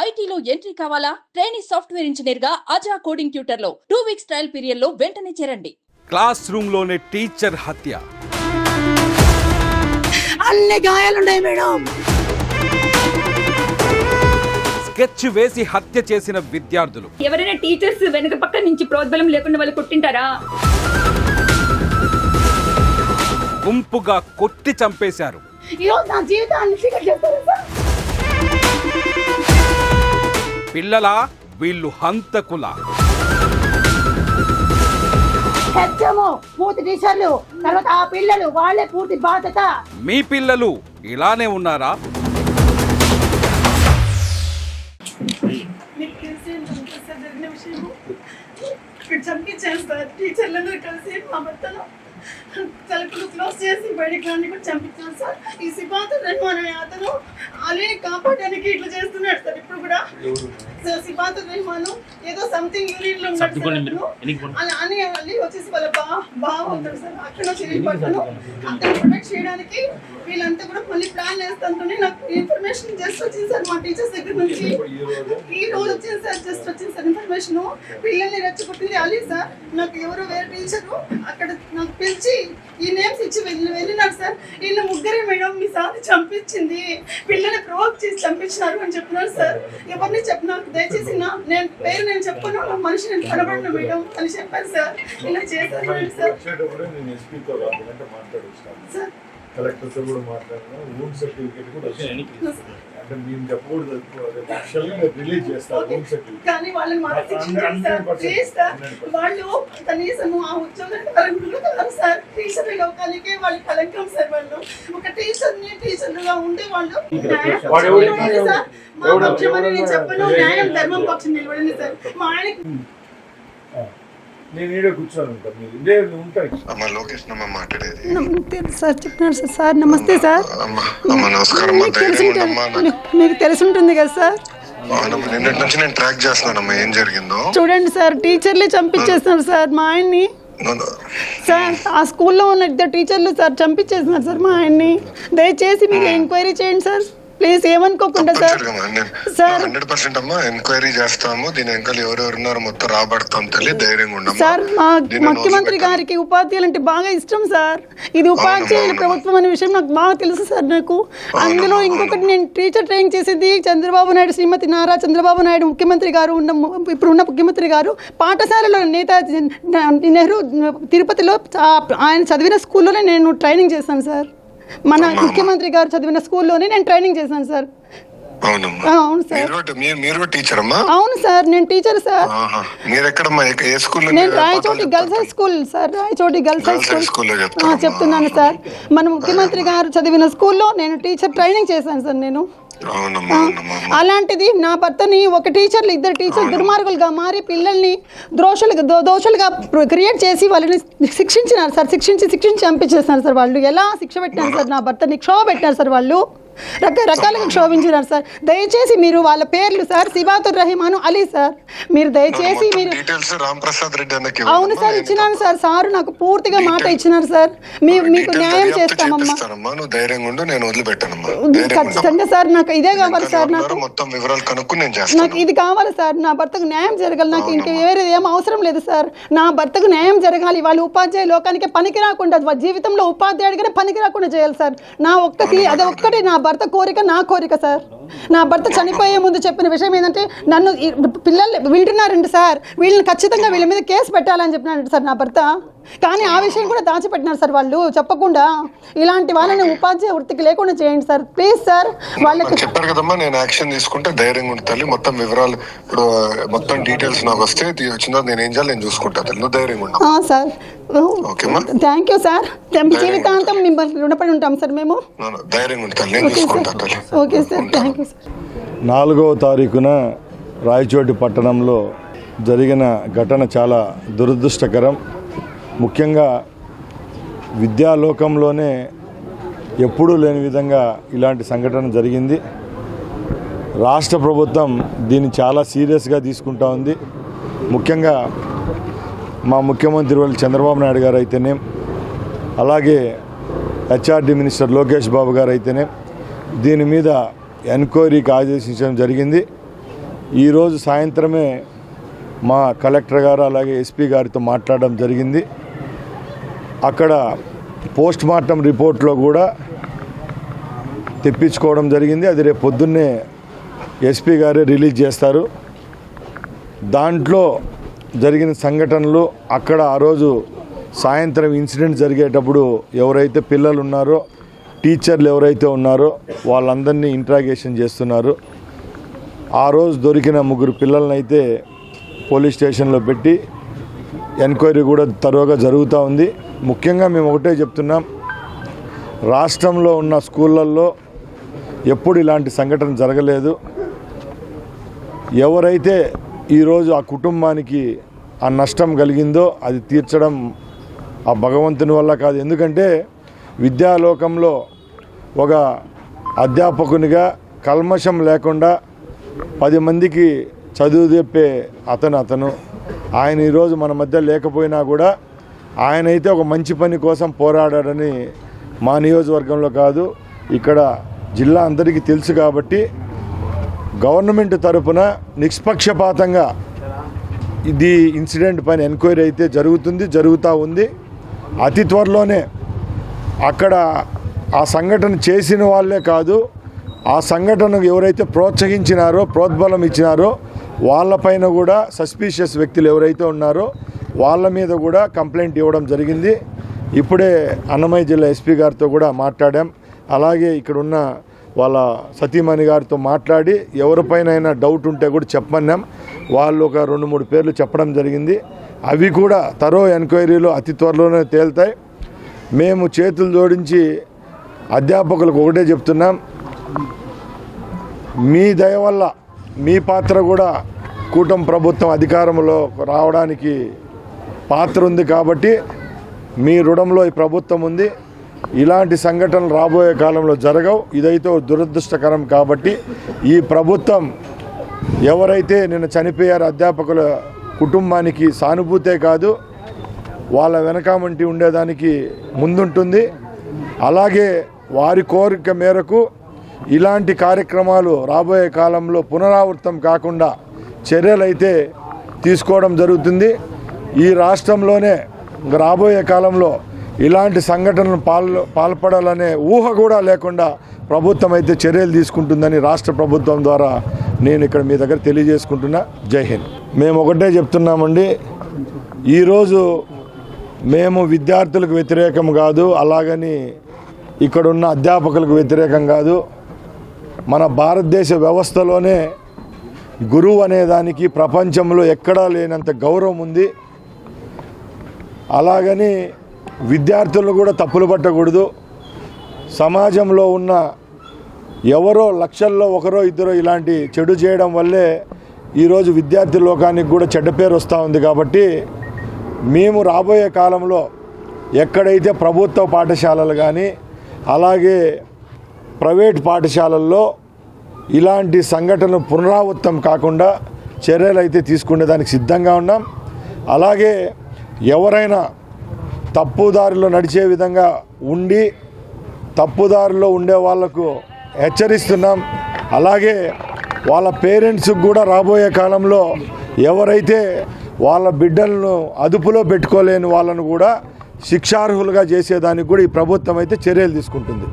ఐటీలో ఎంట్రీ కావాలా? Trainee software engineer గా అజా కోడింగ్ ట్యూటర్ లో 2 వీక్స్ ట్రయల్ పీరియడ్ లో వెంటనే చేరండి. క్లాస్ రూమ్ లోనే టీచర్ హత్య. అన్ని గాయాలున్నాయి మేడం. స్కెచ్ వేసి హత్య చేసిన విద్యార్థులు. ఎవరైనా టీచర్స్ వెనక పక్క నుంచి ప్రోద్బలం లేకుండా వాళ్ళు కొట్టింటారా? గుంపుగా కొట్టి చంపేశారు. నా జీవితాన్ని పిల్లలా వీళ్ళు హంతకులా? పూర్తి టీచర్లు తర్వాత ఆ పిల్లలు వాళ్ళే పూర్తి బాధ్యత. మీ పిల్లలు ఇలానే ఉన్నారా? చంపించాను టీచర్లందరూ కలిసి మా భర్తను తలుపులు క్లోజ్ చేసి బయటకు రాని కూడా చంపించాను సార్. ఈ సిబాతు రెహమాన్ అనే అతను అలీ కాపాడడానికి ఇట్లా చేస్తున్నాడు సార్. ఇప్పుడు కూడా సార్ సిబాతు రెహమాన్ ఏదో సంథింగ్ యూనియన్ లో ఉన్నాడు అలా అని అలీ వచ్చేసి వాళ్ళ బావ ఉంటాడు సార్. అక్కడ చేయబడ్డాను అతను ప్రొటెక్ట్ చేయడానికి వీళ్ళంతా కూడా మళ్ళీ ప్లాన్ వేస్తుంటే నాకు ఇన్ఫర్మేషన్ జస్ట్ వచ్చింది సార్ మా టీచర్స్ దగ్గర నుంచి. ఈ రోజు వచ్చింది సార్, జస్ట్ వచ్చింది సార్ ఇన్ఫర్మేషన్. పిల్లల్ని రెచ్చగొట్టింది అలీ సార్. నాకు ఎవరో వేరే టీచరు అక్కడ నాకు పిలిచి ఈ నేమ్స్ ఇచ్చి వెళ్ళినారు సార్. వీళ్ళు ముగ్గురే మేడం మీ సార్ చంపించింది, పిల్లల్ని ప్రొవోక్ చేసి చంపించినారు అని చెప్పినారు సార్. ఎవరిని చెప్పినారు దయచేసి నేను పేరు నేను చెప్పను, నా మనిషి నేను కనబడిన మేడం అని చెప్పాను సార్. ఇలా చేశారు సార్. సార్ కలెక్టర్తో కూడా మాట్లాడినా రూమ్ సర్టిఫికేట్ కూడా అంటే మేము చెప్పకూడదు రిలీజ్ చేస్తారు రూమ్ సర్టిఫికేట్. కానీ వాళ్ళని వాళ్ళు కనీసం ఆ ఉద్యోగం సార్. టీచర్ లోకానికి వాళ్ళు కలెక్టర్ సార్. వాళ్ళు ఒక టీచర్లుగా ఉండే వాళ్ళు మా పక్షమని నేను చెప్పను, న్యాయం ధర్మం పక్షం నిలబడింది సార్. మా ఆయన నేను ఈడ కూర్చొని ఉంటాను, మీరు ఇదే ఉంటాయి. అమ్మా లోకేష్ నమ్మ మాట్లాడేది. సార్ చెప్తున్నారు సార్. సార్ నమస్తే సార్. అమ్మా నమస్కారం. మీకు తెలిసి ఉంటుంది కదా సార్. నిన్నటి నుంచి నేను ట్రాక్ చేస్తున్నానమ్మా ఏం జరిగిందో. చూడండి సార్, టీచర్లే చంపించేస్తున్నారు సార్ మా ఆయన్ని. సార్ ఆ స్కూల్లో ఉన్న ఇద్దరు టీచర్లు సార్ చంపించేస్తున్నారు సార్ మా ఆయన్ని. దయచేసి మీరు ఎంక్వైరీ చేయండి సార్ ప్లీజ్, ఏమనుకోకుండా సార్. సార్ 100% అమ్మా ఎంక్వైరీ చేస్తాము. దీని వెనకాల ఎవరెవరు ఉన్నారో మొత్తం రాబడతాం తల్లి, ధైర్యంగా ఉండము. సార్ మా ముఖ్యమంత్రి గారికి ఉపాధ్యాయులు అంటే బాగా ఇష్టం సార్. ఇది ఉపాధ్యాయుల ప్రభుత్వం అనే విషయం నాకు బాగా తెలుసు సార్. నాకు అందులో ఇంకొకటి, నేను టీచర్ ట్రైనింగ్ చేసేది చంద్రబాబు నాయుడు, శ్రీమతి నారా చంద్రబాబు నాయుడు ముఖ్యమంత్రి గారు ఇప్పుడున్న ముఖ్యమంత్రి గారు పాఠశాలలో నేతాజీ నెహ్రూ తిరుపతిలో ఆయన చదివిన స్కూల్లోనే నేను ట్రైనింగ్ చేశాను సార్. మన ముఖ్యమంత్రి గారు చదివిన స్కూల్లోనే నేను ట్రైనింగ్ చేశాను సార్. అవును సార్. అవును సార్, నేను టీచర్ సార్. నేను Rayachoti girls high school sir. Rayachoti girls high school చెప్తున్నాను సార్. మన ముఖ్యమంత్రి గారు చదివిన స్కూల్లో నేను టీచర్ ట్రైనింగ్ చేశాను సార్ నేను. అలాంటిది నా భర్తని ఒక టీచర్లు ఇద్దరు టీచర్లు దుర్మార్గులుగా మారి పిల్లల్ని దోషులుగా క్రియేట్ చేసి వాళ్ళని శిక్షించినారు సార్. శిక్షించి చంపించేస్తున్నారు సార్. వాళ్ళు ఎలా శిక్ష పెట్టినారు సార్, నా భర్తని క్షోభ పెట్టినారు సార్. వాళ్ళు రకరకాలుగా క్షోభించినారు సార్. దయచేసి మీరు వాళ్ళ పేర్లు సార్ సిబాతుర్ రహమాన్ అలీ సార్. మీరు దయచేసి మీరు అవును సార్ ఇచ్చినాను సార్. సార్ నాకు పూర్తిగా మాట ఇచ్చినారు సార్. మీకు న్యాయం చేస్తామమ్మా. ఖచ్చితంగా సార్, నాకు ఇదే కావాలి సార్. నాకు ఇది కావాలి సార్. నా భర్తకు న్యాయం జరగాలి. నాకు ఇంకా వేరే ఏం అవసరం లేదు సార్. నా భర్తకు న్యాయం జరగాలి. వాళ్ళు ఉపాధ్యాయ లోకానికి పనికి రాకుండా, జీవితంలో ఉపాధ్యాయుడిగానే పనికి రాకుండా చేయాలి సార్. నా ఒక్కటి అది ఒక్కటి నా భర్త కోరిక, నా కోరిక సార్. నా భర్త చనిపోయే ముందు చెప్పిన విషయం ఏంటంటే, నన్ను పిల్లలు వింటున్నారండి సార్, వీళ్ళని ఖచ్చితంగా వీళ్ళ మీద కేసు పెట్టాలని చెప్పినారంట సార్ నా భర్త. కానీ ఆ విషయం కూడా దాచిపెట్టినారు సార్ వాళ్ళు చెప్పకుండా. ఇలాంటి వాళ్ళని ఉపాధ్యాయ వృత్తికి లేకుండా చేయండి సార్ ప్లీజ్ సార్. వాళ్ళకి చెప్పారు కదమ్మా, నేను యాక్షన్ తీసుకుంటే ధైర్యంగా ఉంటుంది. మొత్తం వివరాలు ఇప్పుడు మొత్తం డీటెయిల్స్ నాకు వస్తే వచ్చిందో నేను ఏం చేయాలి నేను చూసుకుంటాను. ధైర్యంగా ఉంటాను సార్. Thank you sir. జీవితాంతం మిమ్మల్ని రుణపడి ఉంటాం సార్ మేము. Okay sir, thank you sir. 4వ తారీఖున రాయచోటి పట్టణంలో జరిగిన ఘటన చాలా దురదృష్టకరం. ముఖ్యంగా విద్యాలోకంలోనే ఎప్పుడూ లేని విధంగా ఇలాంటి సంఘటన జరిగింది. రాష్ట్ర ప్రభుత్వం దీన్ని చాలా సీరియస్గా తీసుకుంటా ఉంది. ముఖ్యంగా మా ముఖ్యమంత్రి వాళ్ళు చంద్రబాబు నాయుడు గారు అయితేనే, అలాగే హెచ్ఆర్డి మినిస్టర్ లోకేష్ బాబు గారు అయితేనే దీని మీద ఎంక్వైరీకి ఆదేశించడం జరిగింది. ఈరోజు సాయంత్రమే మా కలెక్టర్ గారు అలాగే ఎస్పీ గారితో మాట్లాడడం జరిగింది. అక్కడ పోస్ట్ మార్టం రిపోర్ట్లో కూడా తెప్పించుకోవడం జరిగింది. అది రేపు పొద్దున్నే ఎస్పీ గారే రిలీజ్ చేస్తారు. దాంట్లో జరిగిన సంఘటనలు, అక్కడ ఆ రోజు సాయంత్రం ఇన్సిడెంట్ జరిగేటప్పుడు ఎవరైతే పిల్లలు ఉన్నారో, టీచర్లు ఎవరైతే ఉన్నారో వాళ్ళందరినీ ఇంట్రాగేషన్ చేస్తున్నారు. ఆ రోజు దొరికిన 3 పిల్లలను అయితే పోలీస్ స్టేషన్లో పెట్టి ఎంక్వైరీ కూడా తరువుగా జరుగుతూ ఉంది. ముఖ్యంగా మేము ఒకటే చెప్తున్నాం, రాష్ట్రంలో ఉన్న స్కూళ్ళల్లో ఎప్పుడు ఇలాంటి సంఘటన జరగలేదు. ఎవరైతే ఈరోజు ఆ కుటుంబానికి ఆ నష్టం కలిగిందో అది తీర్చడం ఆ భగవంతుని వల్ల కాదు. ఎందుకంటే విద్యాలోకంలో ఒక అధ్యాపకునిగా కల్మషం లేకుండా 10 మందికి చదువు చెప్పే అతను ఆయన ఈరోజు మన మధ్య లేకపోయినా కూడా ఆయన అయితే ఒక మంచి పని కోసం పోరాడాడని మా నియోజకవర్గంలో కాదు, ఇక్కడ జిల్లా అందరికీ తెలుసు. కాబట్టి గవర్నమెంట్ తరపున నిష్పక్షపాతంగా ఇది ఇన్సిడెంట్ పైన ఎంక్వైరీ అయితే జరుగుతూ ఉంది. అతి త్వరలోనే అక్కడ ఆ సంఘటన చేసిన వాళ్ళే కాదు, ఆ సంఘటనకు ఎవరైతే ప్రోత్సహించినారో, ప్రోద్బలం ఇచ్చినారో వాళ్ళపైన కూడా సస్పీషియస్ వ్యక్తులు ఎవరైతే ఉన్నారో వాళ్ళ మీద కూడా కంప్లైంట్ ఇవ్వడం జరిగింది. ఇప్పుడే అన్నమయ్య జిల్లా ఎస్పీ గారితో కూడా మాట్లాడాం. అలాగే ఇక్కడ ఉన్న వాళ్ళ సతీమణి గారితో మాట్లాడి ఎవరిపైన డౌట్ ఉంటే కూడా చెప్పమన్నాం. వాళ్ళు ఒక 2-3 పేర్లు చెప్పడం జరిగింది. అవి కూడా తరో ఎంక్వైరీలో అతి త్వరలోనే తేలుతాయి. మేము చేతులు జోడించి అధ్యాపకులకు ఒకటే చెప్తున్నాం, మీ దయ వల్ల మీ పాత్ర కూడా కూటమి ప్రభుత్వం అధికారంలో రావడానికి పాత్ర ఉంది. కాబట్టి మీ రుణంలో ఈ ప్రభుత్వం ఉంది. ఇలాంటి సంఘటనలు రాబోయే కాలంలో జరగవు. ఇదైతే దురదృష్టకరం. కాబట్టి ఈ ప్రభుత్వం ఎవరైతే నిన్న చనిపోయారో అధ్యాపకుల కుటుంబానికి సానుభూతే కాదు, వాళ్ళ వెనకామంటి ఉండేదానికి ముందుంటుంది. అలాగే వారి కోరిక మేరకు ఇలాంటి కార్యక్రమాలు రాబోయే కాలంలో పునరావృతం కాకుండా చర్యలైతే తీసుకోవడం జరుగుతుంది. ఈ రాష్ట్రంలోనే రాబోయే కాలంలో ఇలాంటి సంఘటనలు పాల్పడాలనే ఊహ కూడా లేకుండా ప్రభుత్వం అయితే చర్యలు తీసుకుంటుందని రాష్ట్ర ప్రభుత్వం ద్వారా నేను ఇక్కడ మీ దగ్గర తెలియజేసుకుంటున్నా. జై హింద్. మేము ఒకటే చెప్తున్నామండి, ఈరోజు మేము విద్యార్థులకు వ్యతిరేకం కాదు, అలాగని ఇక్కడున్న అధ్యాపకులకు వ్యతిరేకం కాదు. మన భారతదేశ వ్యవస్థలోనే గురువు అనేదానికి ప్రపంచంలో ఎక్కడా లేనంత గౌరవం ఉంది. అలాగని విద్యార్థులను కూడా తప్పులు పట్టకూడదు. సమాజంలో ఉన్న ఎవరో లక్షల్లో ఒకరో ఇద్దరో ఇలాంటి చెడు చేయడం వల్లే ఈరోజు విద్యార్థి లోకానికి కూడా చెడ్డ పేరు వస్తూ ఉంది. కాబట్టి మేము రాబోయే కాలంలో ఎక్కడైతే ప్రభుత్వ పాఠశాలలు కానీ అలాగే ప్రైవేట్ పాఠశాలల్లో ఇలాంటి సంఘటనలు పునరావృతం కాకుండా చర్యలు అయితే తీసుకునేదానికి సిద్ధంగా ఉన్నాం. అలాగే ఎవరైనా తప్పుదారిలో నడిచే విధంగా ఉండి తప్పుదారిలో ఉండే వాళ్లకు హెచ్చరిస్తున్నాం. అలాగే వాళ్ళ పేరెంట్స్కి కూడా రాబోయే కాలంలో ఎవరైతే వాళ్ళ బిడ్డలను అదుపులో పెట్టుకోలేని వాళ్ళను కూడా శిక్షార్హులుగా చేసేదానికి కూడా ఈ ప్రభుత్వం అయితే చర్యలు తీసుకుంటుంది.